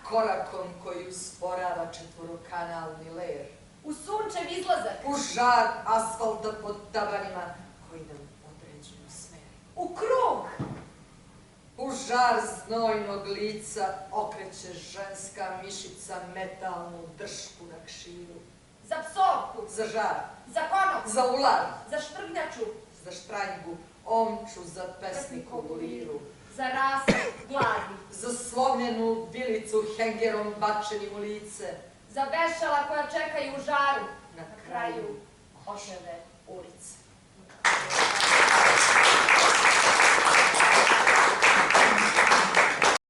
korakom koji usporava četvorokanalni ler. U sunčev izlazak. U žar asfalta pod tabanima koji nam određuju smer. U krug. U žar znojnog lica okreće ženska mišica metalnu dršku na kširu. Za psovku. Za žar. Za konop. Za ular. Za štrgnjaču. Za štranjgu, omču, za pesnikovu liru. Za rasad gladi. Za slomljenu vilicu hengerom bačenim u lice. Za vešala koja čekaju u žaru. Na kraju oševe ulice.